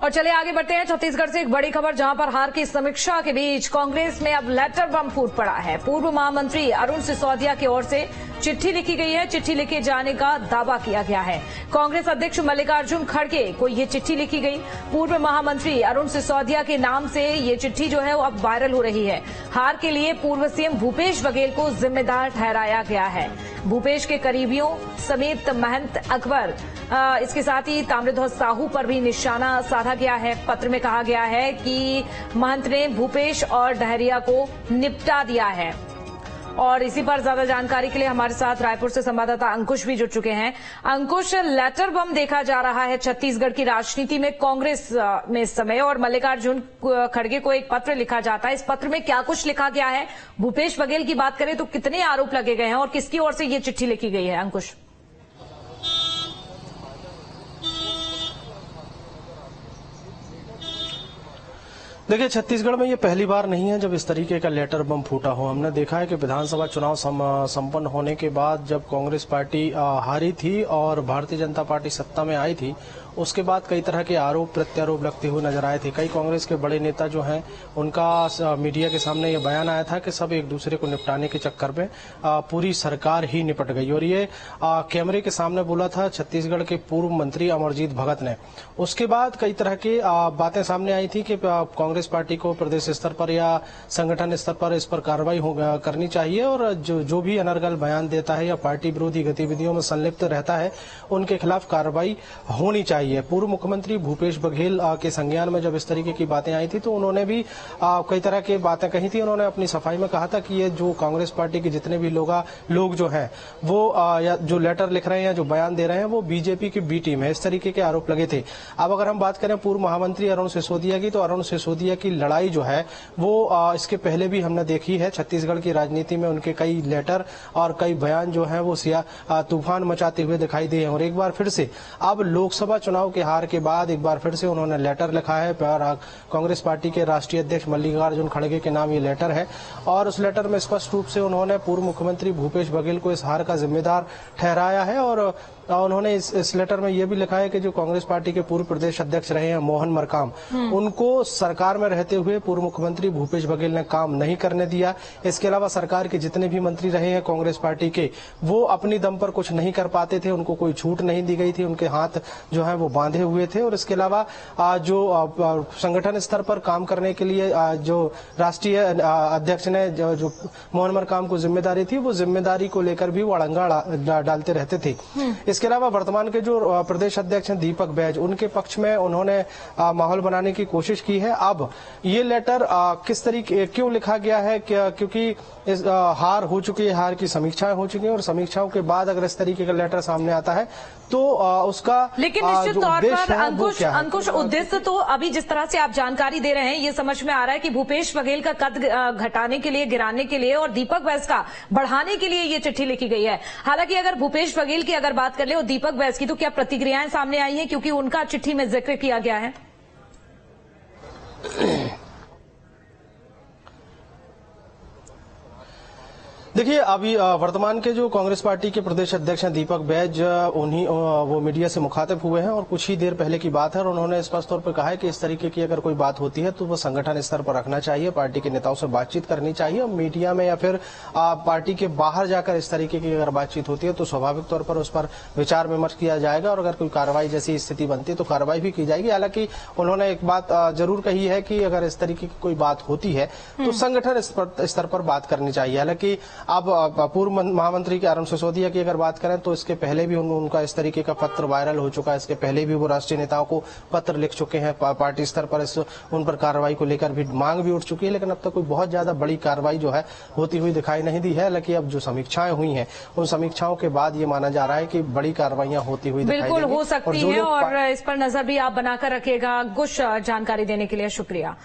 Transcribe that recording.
और चलिए आगे बढ़ते हैं छत्तीसगढ़ से एक बड़ी खबर, जहां पर हार की समीक्षा के बीच कांग्रेस में अब लेटर बम फूट पड़ा है। पूर्व महामंत्री अरुण सिसोदिया की ओर से चिट्ठी लिखी गई है। चिट्ठी लिखे जाने का दावा किया गया है। कांग्रेस अध्यक्ष मल्लिकार्जुन खड़गे को ये चिट्ठी लिखी गई। पूर्व महामंत्री अरुण सिसोदिया के नाम से ये चिट्ठी जो है वो अब वायरल हो रही है। हार के लिए पूर्व सीएम भूपेश बघेल को जिम्मेदार ठहराया गया है। भूपेश के करीबियों समेत महंत अकबर, इसके साथ ही ताम्रध्वज साहू पर भी निशाना साधा गया है। पत्र में कहा गया है कि महंत ने भूपेश और डहरिया को निपटा दिया है। और इसी पर ज्यादा जानकारी के लिए हमारे साथ रायपुर से संवाददाता अंकुश भी जुड़ चुके हैं। अंकुश, लेटर बम देखा जा रहा है छत्तीसगढ़ की राजनीति में कांग्रेस में इस समय, और मल्लिकार्जुन खड़गे को एक पत्र लिखा जाता है। इस पत्र में क्या कुछ लिखा गया है? भूपेश बघेल की बात करें तो कितने आरोप लगे गए हैं और किसकी ओर से ये चिट्ठी लिखी गई है? अंकुश, देखिए, छत्तीसगढ़ में ये पहली बार नहीं है जब इस तरीके का लेटर बम फूटा हो। हमने देखा है कि विधानसभा चुनाव संपन्न होने के बाद जब कांग्रेस पार्टी हारी थी और भारतीय जनता पार्टी सत्ता में आई थी, उसके बाद कई तरह के आरोप प्रत्यारोप लगते हुए नजर आए थे। कई कांग्रेस के बड़े नेता जो हैं, उनका मीडिया के सामने ये बयान आया था कि सब एक दूसरे को निपटाने के चक्कर में पूरी सरकार ही निपट गई। और ये कैमरे के सामने बोला था छत्तीसगढ़ के पूर्व मंत्री अमरजीत भगत ने। उसके बाद कई तरह की बातें सामने आई थी कि कांग्रेस पार्टी को प्रदेश स्तर पर या संगठन स्तर पर इस पर कार्रवाई करनी चाहिए, और जो भी अनर्गल बयान देता है या पार्टी विरोधी गतिविधियों में संलिप्त रहता है, उनके खिलाफ कार्रवाई होनी चाहिए। पूर्व मुख्यमंत्री भूपेश बघेल के संज्ञान में जब इस तरीके की बातें आई थी तो उन्होंने भी कई तरह की बातें कही थी। उन्होंने अपनी सफाई में कहा था कि ये जो कांग्रेस पार्टी के जितने भी लोग जो हैं वो या जो लेटर लिख रहे हैं, जो बयान दे रहे हैं, वो बीजेपी की बी टीम है। इस तरीके के आरोप लगे थे। अब अगर हम बात करें पूर्व महामंत्री अरुण सिसोदिया की, तो अरुण सिसोदिया की लड़ाई जो है वो इसके पहले भी हमने देखी है। छत्तीसगढ़ की राजनीति में उनके कई लेटर और कई बयान जो है वो तूफान मचाते हुए दिखाई दिए। और एक बार फिर से अब लोकसभा चुनाव के हार के बाद एक बार फिर से उन्होंने लेटर लिखा है। कांग्रेस पार्टी के राष्ट्रीय अध्यक्ष मल्लिकार्जुन खड़गे के नाम ये लेटर है, और उस लेटर में स्पष्ट रूप से उन्होंने पूर्व मुख्यमंत्री भूपेश बघेल को इस हार का जिम्मेदार ठहराया है। और उन्होंने इस लेटर में यह भी लिखा है कि जो कांग्रेस पार्टी के पूर्व प्रदेश अध्यक्ष रहे हैं मोहन मरकाम, उनको सरकार में रहते हुए पूर्व मुख्यमंत्री भूपेश बघेल ने काम नहीं करने दिया। इसके अलावा सरकार के जितने भी मंत्री रहे हैं कांग्रेस पार्टी के, वो अपनी दम पर कुछ नहीं कर पाते थे, उनको कोई छूट नहीं दी गई थी, उनके हाथ जो है वो बांधे हुए थे। और इसके अलावा जो संगठन स्तर पर काम करने के लिए जो राष्ट्रीय अध्यक्ष ने जो मोहन मरकाम को जिम्मेदारी थी, वो जिम्मेदारी को लेकर भी वो अड़ंगा डालते रहते थे। इसके अलावा वर्तमान के जो प्रदेश अध्यक्ष हैं दीपक बैज, उनके पक्ष में उन्होंने माहौल बनाने की कोशिश की है। अब ये लेटर किस तरीके क्यों लिखा गया है? क्योंकि इस हार हो चुकी है, हार की समीक्षाएं हो चुकी हैं, और समीक्षाओं के बाद अगर इस तरीके का लेटर सामने आता है तो उसका लेकिन निश्चित तौर पर अंकुश उद्देश्य तो अभी जिस तरह से आप जानकारी दे रहे हैं ये समझ में आ रहा है कि भूपेश बघेल का कद घटाने के लिए, गिराने के लिए और दीपक बैज का बढ़ाने के लिए ये चिट्ठी लिखी गई है। हालांकि अगर भूपेश बघेल की अगर बात कर ले और दीपक बैज की, तो क्या प्रतिक्रियाएं सामने आई हैं क्योंकि उनका चिट्ठी में जिक्र किया गया है? देखिए, अभी वर्तमान के जो कांग्रेस पार्टी के प्रदेश अध्यक्ष हैं दीपक बैज, वो मीडिया से मुखातिब हुए हैं और कुछ ही देर पहले की बात है, और उन्होंने स्पष्ट तौर पर कहा है कि इस तरीके की अगर कोई बात होती है तो वो संगठन स्तर पर रखना चाहिए, पार्टी के नेताओं से बातचीत करनी चाहिए, और मीडिया में या फिर पार्टी के बाहर जाकर इस तरीके की अगर बातचीत होती है तो स्वाभाविक तौर पर उस पर विचार विमर्श किया जाएगा, और अगर कोई कार्रवाई जैसी स्थिति बनती है तो कार्रवाई भी की जाएगी। हालांकि उन्होंने एक बात जरूर कही है कि अगर इस तरीके की कोई बात होती है तो संगठन स्तर पर बात करनी चाहिए। हालांकि अब पूर्व महामंत्री के अरुण सिसोदिया की अगर बात करें तो इसके पहले भी उनका इस तरीके का पत्र वायरल हो चुका है। इसके पहले भी वो राष्ट्रीय नेताओं को पत्र लिख चुके हैं, पार्टी स्तर पर उन पर कार्रवाई को लेकर भी मांग भी उठ चुकी है, लेकिन अब तक कोई बहुत ज्यादा बड़ी कार्रवाई जो है होती हुई दिखाई नहीं दी है। हालांकि अब जो समीक्षाएं हुई हैं उन समीक्षाओं के बाद ये माना जा रहा है कि बड़ी कार्रवाइयां होती हुई बिल्कुल हो सकती है, और इस पर नजर भी आप बनाकर रखिएगा। कुछ जानकारी देने के लिए शुक्रिया।